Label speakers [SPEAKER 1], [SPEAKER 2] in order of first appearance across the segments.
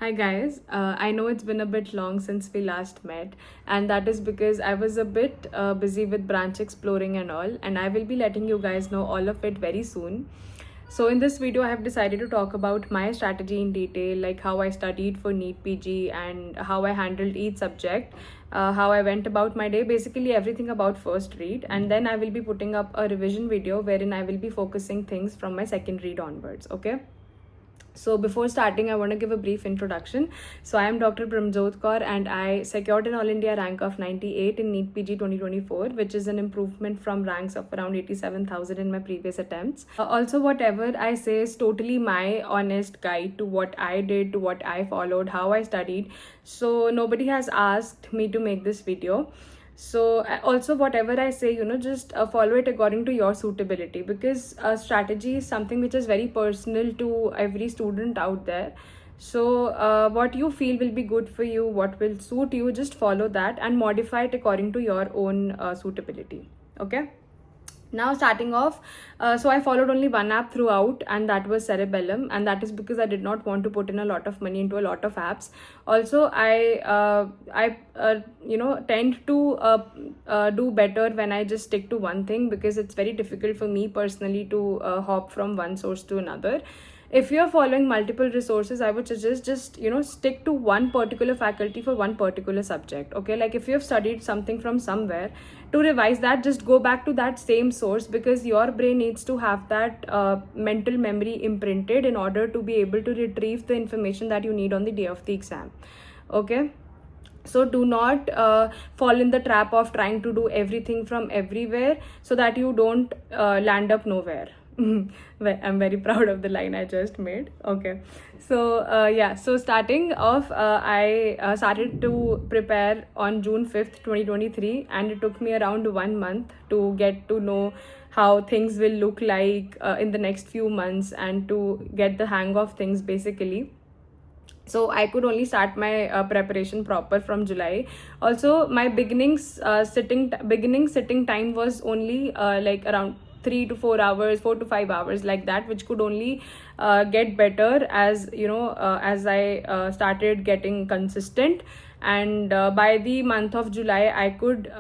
[SPEAKER 1] Hi guys, I know it's been a bit long since we last met, and that is because I was a bit busy with branch exploring and all, and I will be letting you guys know all of it very soon. So, in this video, I have decided to talk about my strategy in detail, like how I studied for NEET PG and how I handled each subject, how I went about my day, basically everything about first read, and then I will be putting up a revision video wherein I will be focusing things from my second read onwards, okay? So before starting, I want to give a brief introduction. So I am Dr. Brahmjot Kaur and I secured an All India rank of 98 in NEET PG 2024, which is an improvement from ranks of around 87,000 in my previous attempts. Also, whatever I say is totally my honest guide to what I did, to what I followed, how I studied. So nobody has asked me to make this video. So also whatever I say, just follow it according to your suitability, because strategy is something which is very personal to every student out there. So what you feel will be good for you, what will suit you, just follow that and modify it according to your own suitability. Okay. Now starting off, so I followed only one app throughout, and that was Cerebellum, and that is because I did not want to put in a lot of money into a lot of apps. Also, I tend to do better when I just stick to one thing, because it's very difficult for me personally to hop from one source to another. If you're following multiple resources, I would suggest just stick to one particular faculty for one particular subject. Okay, like if you have studied something from somewhere, to revise that, just go back to that same source, because your brain needs to have that mental memory imprinted in order to be able to retrieve the information that you need on the day of the exam. Okay, so do not fall in the trap of trying to do everything from everywhere, so that you don't land up nowhere. I'm very proud of the line I just made. Okay, so so starting off, I started to prepare on June 5th, 2023, and it took me around 1 month to get to know how things will look like in the next few months, and to get the hang of things basically. So I could only start my preparation proper from July. Also, my beginning sitting time was only like around 3 to 4 hours, 4 to 5 hours, like that, which could only get better as I started getting consistent. And by the month of July, I could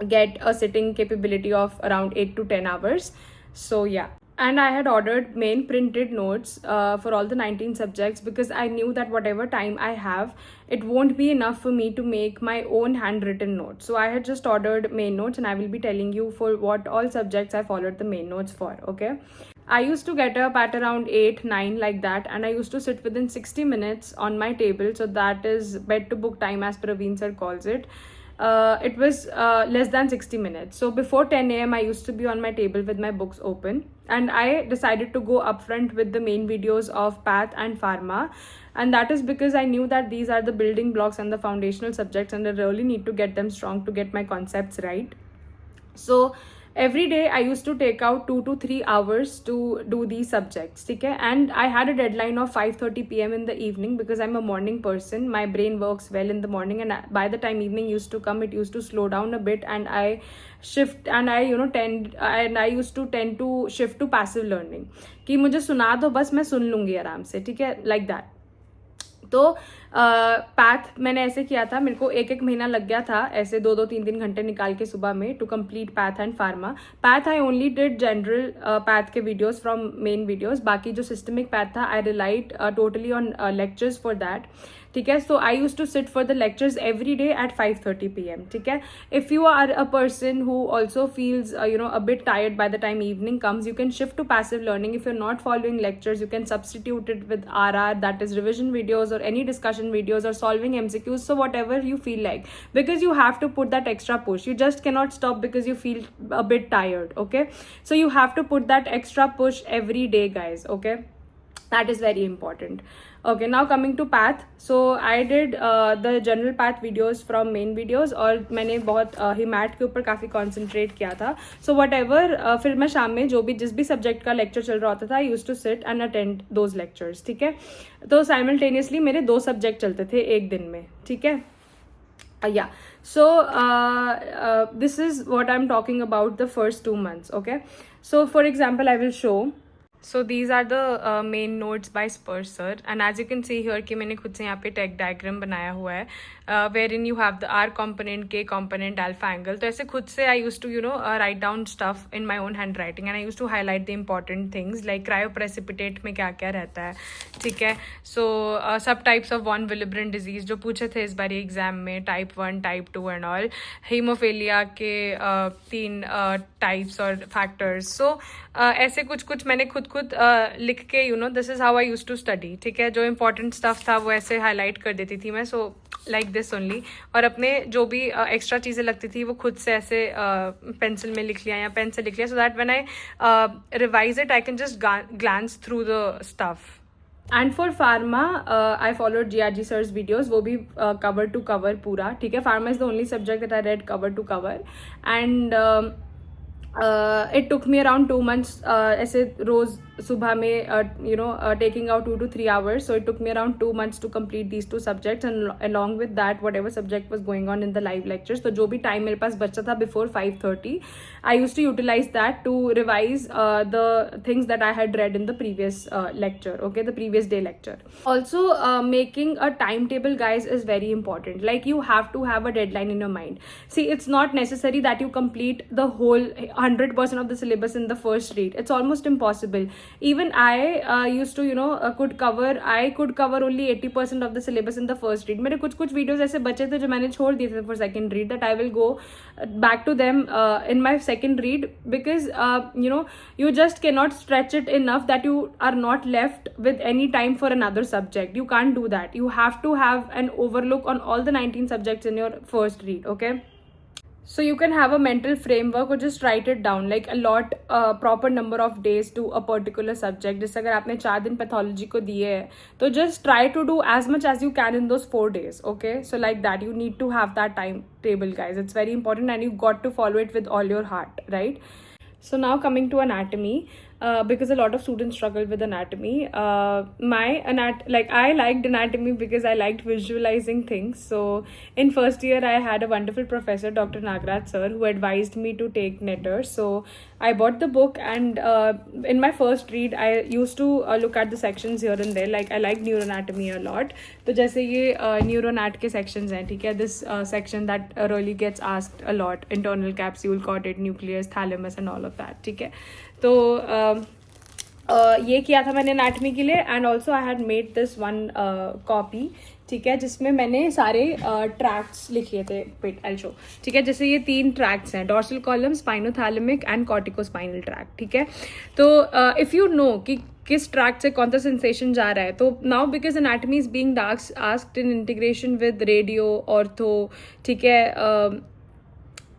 [SPEAKER 1] get a sitting capability of around 8 to 10 hours. So yeah, and I had ordered main printed notes for all the 19 subjects, because I knew that whatever time I have, it won't be enough for me to make my own handwritten notes. So I had just ordered main notes, and I will be telling you for what all subjects I followed the main notes for. Okay, I used to get up at around 8 9 like that, and I used to sit within 60 minutes on my table. So that is bed to book time, as Praveen sir calls it. It was less than 60 minutes. So before 10 a.m. I used to be on my table with my books open, and I decided to go upfront with the main videos of Path and Pharma. And that is because I knew that these are the building blocks and the foundational subjects, and I really need to get them strong to get my concepts right. So every day I used to take out 2 to 3 hours to do these subjects. Okay, and I had a deadline of 5:30 p.m. in the evening, because I'm a morning person. My brain works well in the morning, and by the time evening used to come, it used to slow down a bit, and I shift and I tend and I used to tend to shift to passive learning, कि मुझे सुना दो बस मैं सुन लूंगी आराम से, ठीक है, like that. तो पैथ मैंने ऐसे किया था, मेरे को एक महीना लग गया था ऐसे 2-3 घंटे निकाल के सुबह में to complete path and pharma. Path I only did general path के वीडियोस फ्रॉम मेन वीडियोस. बाकी जो सिस्टमिक पैथ था, I relied totally on lectures for that. ठीक है, so I use to sit for the lectures every day at 5:30 p.m. ठीक है, if you are a person who also feels a bit tired by the time evening comes, you can shift to passive learning. If you're not following lectures, you can substitute it with RR, that is revision videos, or any discussion videos, or solving MCQs. So whatever you feel like, because you have to put that extra push. You just cannot stop because you feel a bit tired. Okay, so you have to put that extra push every day, guys. Okay, that is very important. Okay, now coming to path. So I did the general path videos from main videos, और मैंने बहुत हिमैट के ऊपर काफ़ी concentrate किया था. So what ever, फिर मैं शाम में जिस भी सब्जेक्ट का लेक्चर चल रहा होता था, I use to sit and attend those lectures. ठीक है, तो साइमल्टेनियसली मेरे 2 सब्जेक्ट चलते थे एक दिन में. ठीक है, yeah, so this is what I'm talking about the first 2 months. Okay, so for example, I will show. So these are the main notes by Spurs sir, and as you can see here कि मैंने खुद से यहाँ पे take diagram बनाया हुआ है, wherein you have the R component, K component, alpha angle. तो ऐसे खुद से I used to write down stuff in my own handwriting, and I used to highlight the important things like cryoprecipitate में क्या क्या रहता है, ठीक है. So सब types of von Willebrand disease जो पूछे थे इस बार एग्जाम में, type 1, type 2 and all, हीमोफेलिया के 3 types और factors. So ऐसे कुछ मैंने खुद लिख के this is how I use to study, ठीक है. जो इम्पोर्टेंट स्टफ था वो ऐसे हाईलाइट कर देती थी मैं, सो लाइक दिस ओनली. और अपने जो भी एक्स्ट्रा चीज़ें लगती थी वो खुद से ऐसे पेंसिल में लिख लिया या पेन से लिख लिया, so that when I revise it I can just glance through the stuff. And for pharma I followed GRG sir's videos, वो भी कवर टू कवर पूरा, ठीक है. Pharma is the only subject that I read cover to cover, and it took me around 2 months ऐसे रोज सुबह में taking out 2 to 3 hours, so it took me around 2 months to complete these 2 subjects, and along with that whatever subject was going on in the live lectures. तो जो भी time मेरे पास बचा था before 5:30 I used to utilize that to revise the things that I had read in the previous lecture, okay, the previous day lecture. Also making a timetable, guys, is very important. Like, you have to have a deadline in your mind. See, it's not necessary that you complete the whole 100% of the syllabus in the first read. It's almost impossible. Even I used to could cover only 80% of the syllabus in the first read. मेरे कुछ videos ऐसे बचे थे जो मैंने छोड़ दिए थे for second read, that I will go back to them in my second read, because you just cannot stretch it enough that you are not left with any time for another subject. You can't do that. You have to have an overlook on all the 19 subjects in your first read, okay. So you can have a mental framework or just write it down, like allot a proper number of days to a particular subject. जैसे अगर आपने 4 दिन pathology को दिए हैं तो just try to do as much as you can in those 4 days, okay. So like that, you need to have that timetable, guys. It's very important, and you got to follow it with all your heart, right? So now coming to anatomy, because a lot of students struggle with anatomy. I liked anatomy because I liked visualizing things. So in first year I had a wonderful professor, Dr. Nagraj sir, who advised me to take NETR. So I bought the book, and in my first read I used to look at the sections here and there. Like, I like neuroanatomy a lot. तो जैसे ये neuronat के sections हैं, ठीक है. This section that really gets asked a lot: internal capsule, caudate, nucleus, thalamus and all of that, ठीक है. तो ये किया था मैंने एनाटमी के लिए, and also I had made this one copy, ठीक है, जिसमें मैंने सारे ट्रैक्ट्स लिख लिए थे. वेट, आई शो, ठीक है. जैसे ये 3 ट्रैक्ट्स हैं: dorsal column, spinothalamic and corticospinal tract, ठीक है. तो इफ़ यू नो कि किस ट्रैक्ट से कौन सा सेंसेशन जा रहा है, तो now because anatomy is being asked in integration with radio, ortho, ठीक है,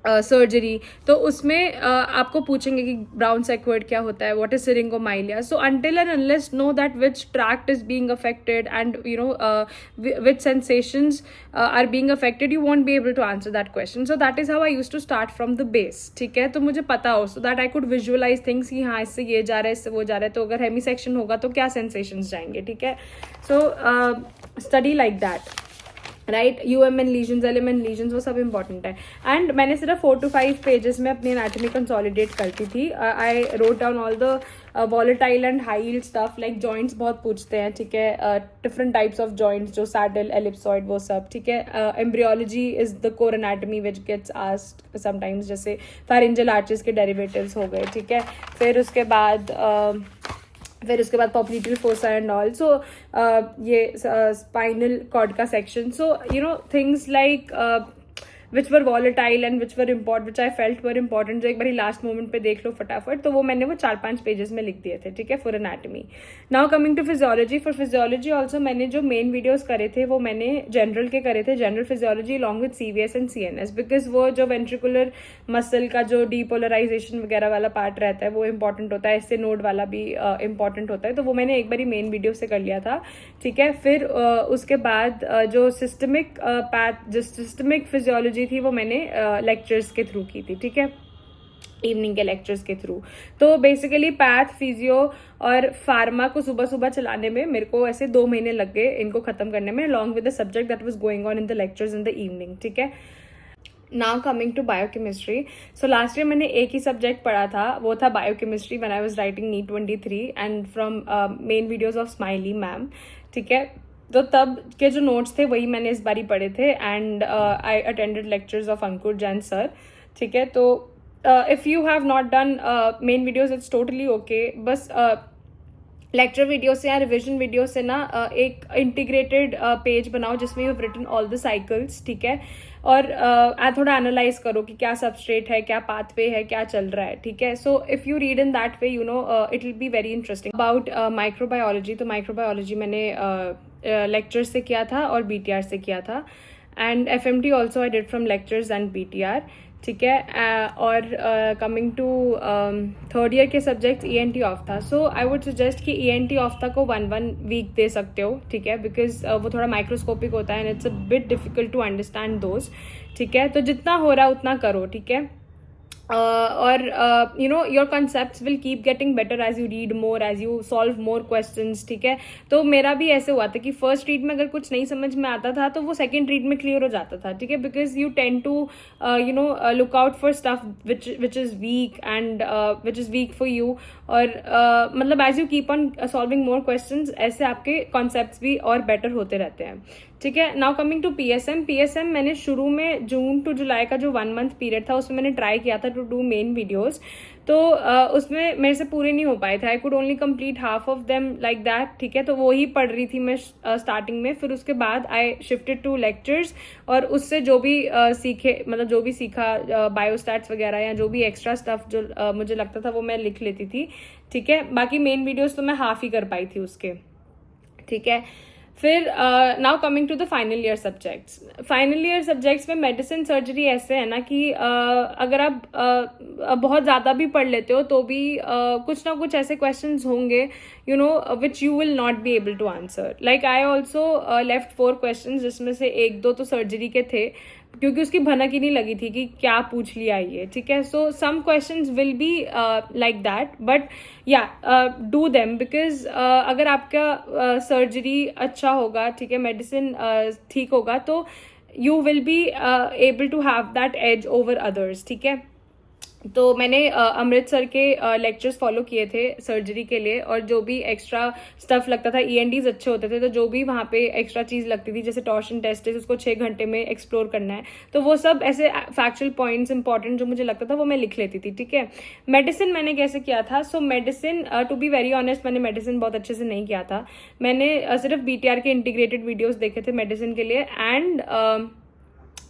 [SPEAKER 1] सर्जरी, तो उसमें आपको पूछेंगे कि ब्राउन सैकवर्ड क्या होता है, what is syringomyelia. So until and unless know that which tract is being affected and which sensations are being affected, you won't be able to answer that question. So that is how I use to start from the base, ठीक है. तो मुझे पता हो, so that I could visualize things कि हाँ, इससे ये जा रहा है, इससे वो जा रहा है, तो अगर हेमी सेक्शन होगा तो क्या सेंसेशंस जाएंगे, ठीक है. So study like that, right. UMN lesions, LMN lesions, वो सब इंपॉर्टेंट है. एंड मैंने सिर्फ 4 to 5 पेजेस में अपनी एनाटमी कंसोलिडेट करती थी. I wrote down all the volatile and high yield stuff. Like joints बहुत पूछते हैं, ठीक है, डिफरेंट टाइप्स ऑफ जॉइंट्स, जो सैडल, एलिप्सॉइड, वो सब, ठीक है. Embryology is the core anatomy which gets asked sometimes, जैसे फेरेंजियल आर्चेस के डेरिवेटिव्स हो गए, ठीक है. फिर उसके बाद popliteal fossa and all. So ये स्पाइनल कॉर्ड का section. So things like which were volatile and which I felt were important, जो एक बार लास्ट मोमेंट पे देख लो फटाफट, तो वो मैंने 4-5 पेजेस में लिख दिए थे, ठीक है, for anatomy. Now coming to physiology. For physiology also मैंने जो मेन वीडियोस करे थे वो मैंने जनरल के करे थे, general physiology along with CVS and CNS, because वो जो वेंट्रिकुलर मसल का जो डीपोलराइजेशन वगैरह वाला पार्ट रहता है वो इंपॉर्टेंट होता है, इससे नोड वाला भी इंपॉर्टेंट होता है. तो वो मैंने एक बारी मेन वीडियो से कर लिया था, ठीक है. फिर उसके बाद जो सिस्टमिक फिजियोलॉजी थी वो मैंने लेक्चर्स के थ्रू की थी, ठीक है, इवनिंग के लेक्चर्स के थ्रू. तो बेसिकली पैथ, फिजियो और फार्मा को सुबह सुबह चलाने में मेरे को ऐसे 2 महीने लग गए इनको खत्म करने में, along with the subject that was going on in the lectures in the evening, ठीक है. Now coming to biochemistry. So last year मैंने एक ही सब्जेक्ट पढ़ा था, वो था biochemistry when I was writing NEET 23 and from main videos of Smiley ma'am. ठीक है, तो तब के जो नोट्स थे वही मैंने इस बारी पढ़े थे and I attended lectures of Ankur Jain sir. ठीक है, तो if you have not done main videos it's totally okay. बस लेक्चर वीडियो से या रिविजन वीडियो से ना एक इंटीग्रेटेड पेज बनाओ जिसमें you have written all the cycles. ठीक है, और थोड़ा एनालाइज करो कि क्या सबस्ट्रेट है, क्या पाथवे है, क्या चल रहा है. ठीक है, so if you read in that way, you know, it will be very interesting. About microbiology, तो माइक्रोबायोलॉजी मैंने लेक्चर से किया था और BTR से किया था. And FMT also I did from lectures and BTR. ठीक है, और कमिंग टू थर्ड ईयर के सब्जेक्ट्स ENT ऑफ था. सो आई वुड सजेस्ट कि ENT ऑफ था को 1 वीक दे सकते हो. ठीक है, बिकॉज वो थोड़ा माइक्रोस्कोपिक होता है and it's a bit difficult to understand those. ठीक है, तो जितना हो रहा है उतना करो. ठीक है, और you know, your concepts will keep getting better as you read more, as you solve more questions. ठीक है, तो मेरा भी ऐसे हुआ था कि फर्स्ट रीड में अगर कुछ नहीं समझ में आता था तो वो सेकंड रीड में क्लियर हो जाता था. ठीक है, because you tend to you know look out for stuff which is weak and which is weak for you. और मतलब as you keep on solving more questions, ऐसे आपके कॉन्सेप्ट्स भी और बेटर होते रहते हैं. ठीक है, नाउ कमिंग टू PSM मैंने शुरू में जून टू जुलाई का जो 1 मंथ पीरियड था उसमें मैंने ट्राई किया था टू डू मेन वीडियोस. तो उसमें मेरे से पूरे नहीं हो पाए थे. आई could only complete half of them like that. ठीक है, तो वो ही पढ़ रही थी मैं स्टार्टिंग में. फिर उसके बाद आई शिफ्टेड टू लेक्चर्स और उससे जो भी सीखे, मतलब जो भी सीखा बायोस्टैट्स वगैरह या जो भी एक्स्ट्रा स्टफ जो मुझे लगता था वो मैं लिख लेती थी. ठीक है, बाकी मेन वीडियोस तो मैं हाफ ही कर पाई थी उसके. ठीक है, फिर now coming to the final year subjects. Final year subjects में मेडिसिन सर्जरी ऐसे है ना कि अगर आप बहुत ज़्यादा भी पढ़ लेते हो तो भी कुछ ना कुछ ऐसे क्वेश्चंस होंगे, you know, which you will not be able to answer. Like I also left 4 questions, जिसमें से 1-2 तो सर्जरी के थे क्योंकि उसकी भनक ही नहीं लगी थी कि क्या पूछ लिया ये. ठीक है, so some questions will be like that, but yeah do them because अगर आपका सर्जरी अच्छा होगा, ठीक है, मेडिसिन ठीक होगा, तो you will be able to have that edge over others. ठीक है, तो मैंने अमृतसर के लेक्चर्स फॉलो किए थे सर्जरी के लिए, और जो भी एक्स्ट्रा स्टफ लगता था, ENTs अच्छे होते थे, तो जो भी वहाँ पे एक्स्ट्रा चीज़ लगती थी जैसे टॉर्शन टेस्ट है उसको 6 घंटे में एक्सप्लोर करना है, तो वो सब ऐसे फैक्चुअल पॉइंट्स इंपॉर्टेंट जो मुझे लगता था वो मैं लिख लेती थी. ठीक है, मेडिसिन मैंने कैसे किया था. So medicine, to be very honest, मैंने मेडिसिन बहुत अच्छे से नहीं किया था. मैंने सिर्फ BTR के इंटीग्रेटेड वीडियोज़ देखे थे मेडिसिन के लिए. एंड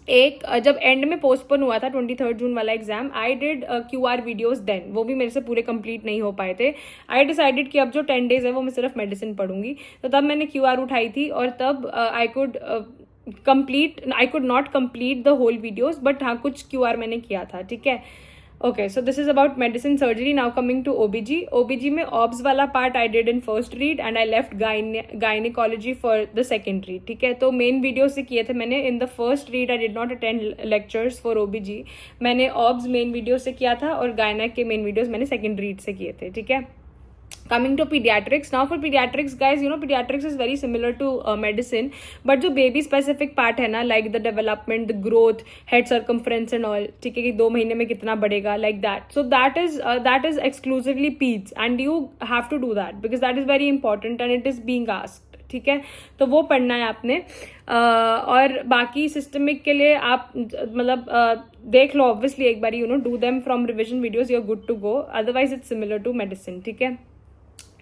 [SPEAKER 1] एक जब एंड में पोस्टपोन हुआ था 23 जून वाला exam, I did QR videos then, वो भी मेरे से पूरे कंप्लीट नहीं हो पाए थे. आई डिसाइडेड कि अब जो 10 डेज है वो मैं सिर्फ मेडिसिन पढ़ूंगी, तो तब मैंने QR उठाई थी और तब I could not complete the whole videos, but हाँ कुछ QR मैंने किया था. ठीक है, okay, so this is about medicine surgery. Now coming to OBG में ऑब्स वाला part I did in first read and I left gynaecology for the second read. ठीक है, तो मेन वीडियो से किए थे मैंने. In the first read I did not attend lectures for OBG. मैंने ऑब्स मेन वीडियो से किया था और गायनेक के मेन वीडियोज मैंने सेकेंड रीड से किए थे. ठीक है, coming to pediatrics. Now for pediatrics, guys, you know, pediatrics is very similar to medicine, but जो baby specific part है ना, like the development, the growth, head circumference and all, ठीक है, कि 2 महीने में कितना बढ़ेगा, like that. So that is exclusively peds and you have to do that because that is very important and it is being asked. ठीक है, तो वो पढ़ना है आपने. और बाकी सिस्टमिक के लिए आप मतलब देख लो ऑब्वियसली एक बार, you know, do them from revision videos, you are good to go. Otherwise it's similar to medicine. ठीक है,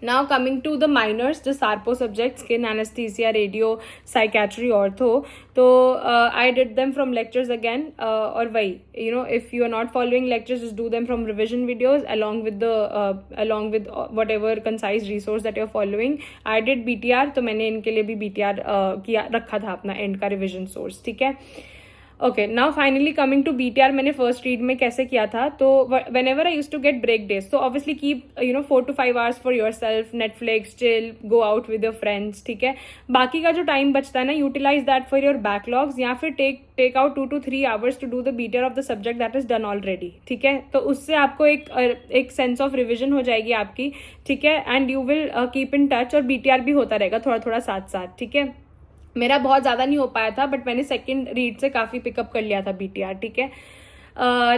[SPEAKER 1] Now coming to the minors, the SARPO subjects, skin anesthesia, radio, psychiatry, ortho. So I did them from lectures again. Or why, you know, if you are not following lectures, just do them from revision videos along with whatever concise resource that you're following. I did BTR, तो मैंने इनके लिए भी BTR किया रखा था अपना and का रिविजन सोर्स. ठीक है, okay, now finally coming to BTR. मैंने फर्स्ट रीड में कैसे किया था, तो whenever I use to get break days, तो obviously keep 4 to 5 hours for yourself, Netflix, chill, go out with your friends. ठीक है, बाकी का जो टाइम बचता है ना, utilize that for your backlogs, या फिर take out 2 to 3 hours to do the BTR of the subject that is done already. ठीक है, तो उससे आपको एक सेंस ऑफ रिविजन हो जाएगी आपकी. ठीक है, and you will keep in touch, और BTR भी होता रहेगा थोड़ा थोड़ा साथ साथ. ठीक है, मेरा बहुत ज़्यादा नहीं हो पाया था, बट मैंने सेकेंड रीड से काफ़ी पिकअप कर लिया था BTR, ठीक है.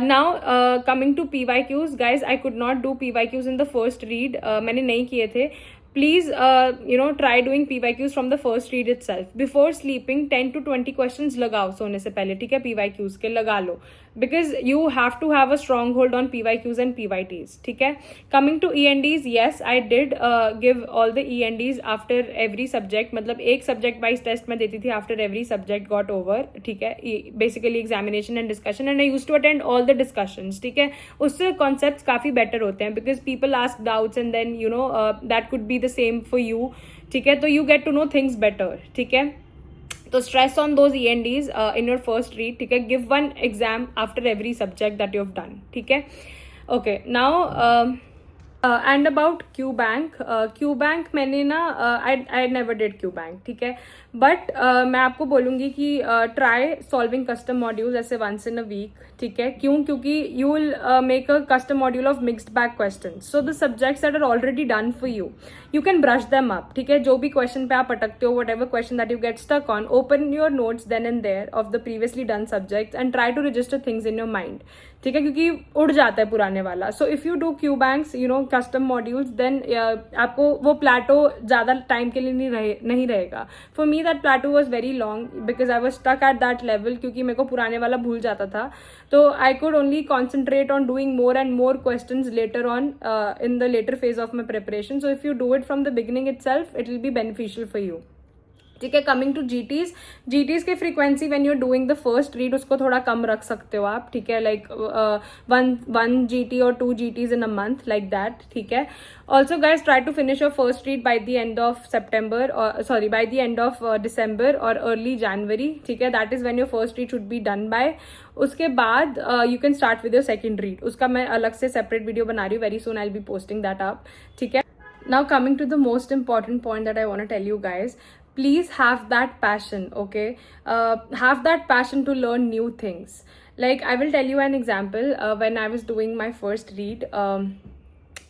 [SPEAKER 1] Now coming to PYQs guys, I could not do PYQs in the first read. मैंने नहीं किए थे. Please try doing PYQs from the first read itself. Before sleeping 10 to 20 question लगाओ सोने से पहले, ठीक है. PYQs के लगा लो, because you have to have a strong hold on PYQs and PYTs, ठीक है. Coming to ENDs, yes I did give all the ENDs after every subject. मतलब एक सब्जेक्ट वाइज टेस्ट मैं देती थी after every subject got over, ठीक है. Basically examination and discussion, and I use to attend all the discussions, ठीक है. उससे कॉन्सेप्ट्स काफ़ी बेटर होते हैं, because people ask doubts and then that could be the same for you, ठीक है. तो you get to know things better, ठीक है. तो stress on those ENDs in your first read, ठीक है. Give one exam after every subject that you have done, ठीक है. Okay, now and about QBank मैंने ना I never did QBank, ठीक है. बट मैं आपको बोलूँगी कि ट्राई सॉल्विंग कस्टम मॉड्यूल्स ऐसे वंस इन अ वीक, ठीक है. क्यों? क्योंकि you will make a custom module of mixed bag question. So the subjects that are already done for you can brush them up, ठीक है. जो भी question पे आप अटकते हो, whatever question that you get stuck on, open your notes then and there of the previously done subjects and try to register things in your mind, ठीक है. क्योंकि उड़ जाता है पुराने वाला. So if you do QBanks, custom modules, then आपको वो प्लेटो ज़्यादा टाइम के लिए नहीं रहेगा. For me that plateau was very long because I was stuck at that level, क्योंकि मेरे को पुराने वाला भूल जाता था. तो I could only concentrate on doing more and more questions later on in the later phase of my preparation. So if you do it from the beginning itself, it will be beneficial for you, ठीक है. Coming to GTs के frequency when you are doing the first read, उसको थोड़ा कम रख सकते हो आप, ठीक है. Like one GT or 2 GTs in a month, like that, ठीक है. Also guys, try to finish your first read by the end of September, or sorry, by the end of December or early January, ठीक है. That is when your first read should be done by. उसके बाद you can start with your second read. उसका मैं अलग से separate video बना रही हूँ. Very soon I'll be posting that up, ठीक है. Now coming to the most important point that I want to tell you guys, please have that passion, okay. Have that passion to learn new things. Like I will tell you an example. When I was doing my first read,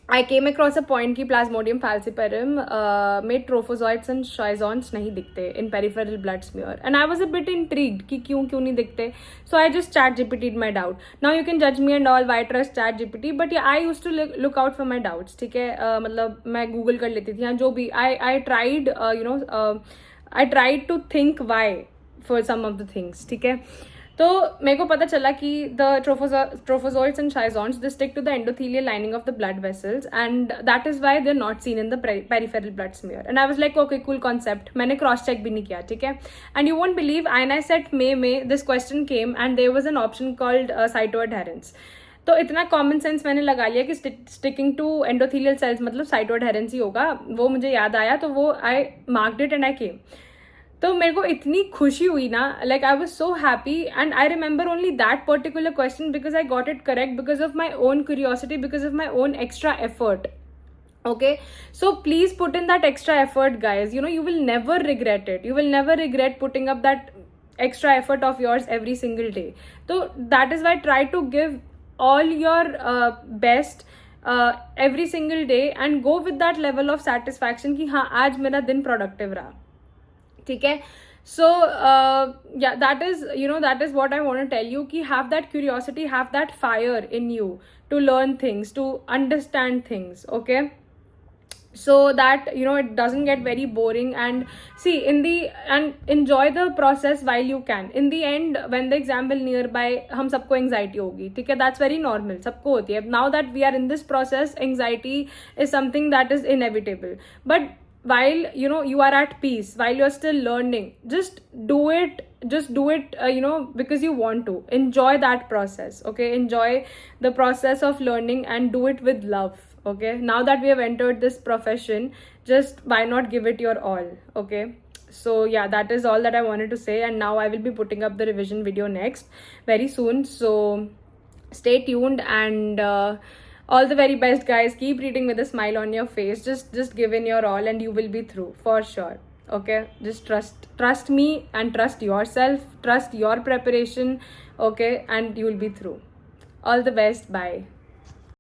[SPEAKER 1] I came across a point कि Plasmodium falciparum में trophozoites and schizons नहीं दिखते in peripheral blood smear, and I was a bit intrigued कि क्यों नहीं दिखते. So I just ChatGPT'd my doubt. Now you can judge me and all why trust ChatGPT, but yeah, I used to look out for my doubts, ठीक है. मतलब मैं Google कर लेती थी, हाँ जो भी. I tried I tried to think why for some of the things, ठीक है. तो मेरे को पता चला कि the trophozoites and schizonts they stick to the endothelial lining of the blood vessels, and that is why they are not seen in the peripheral blood smear. And I was like okay cool concept. मैंने cross check भी नहीं किया, ठीक है. And you won't believe, I set में this question came and there was an option called cytoadherence. तो इतना common sense मैंने लगा लिया कि स्टिकिंग टू एंडोथेलियल सेल्स मतलब साइटोएडहेरेंस ही होगा. वो मुझे याद आया, तो वो आई मार्क्ड इट एंड आई केम. तो मेरे को इतनी खुशी हुई ना, like I was so happy. And I remember only that particular question because I got it correct because of my own curiosity, because of my own extra effort. Okay, so please put in that extra effort, guys. You will never regret it. You will never regret putting up that extra effort of yours every single day. So that is why try to give all your best every single day and go with that level of satisfaction कि हाँ आज मेरा दिन productive रहा, ठीक है. So yeah, that is what I want to tell you कि have that curiosity, have that fire in you to learn things, to understand things, okay. So that it doesn't get very boring, and see and enjoy the process while you can. In the end when the exam will nearby, हम सबको anxiety होगी, ठीक है. That's very normal, सबको होती है. Now that we are in this process, anxiety is something that is inevitable, but while you are at peace, while you're still learning, just do it because you want to enjoy that process, okay. Enjoy the process of learning and do it with love, okay. Now that we have entered this profession, just why not give it your all, okay. So yeah, that is all that I wanted to say, and now I will be putting up the revision video next very soon, so stay tuned, and all the very best, guys. Keep reading with a smile on your face. Just give in your all and you will be through for sure, okay. Just trust me and trust yourself, trust your preparation, okay, and you will be through. All the best. Bye.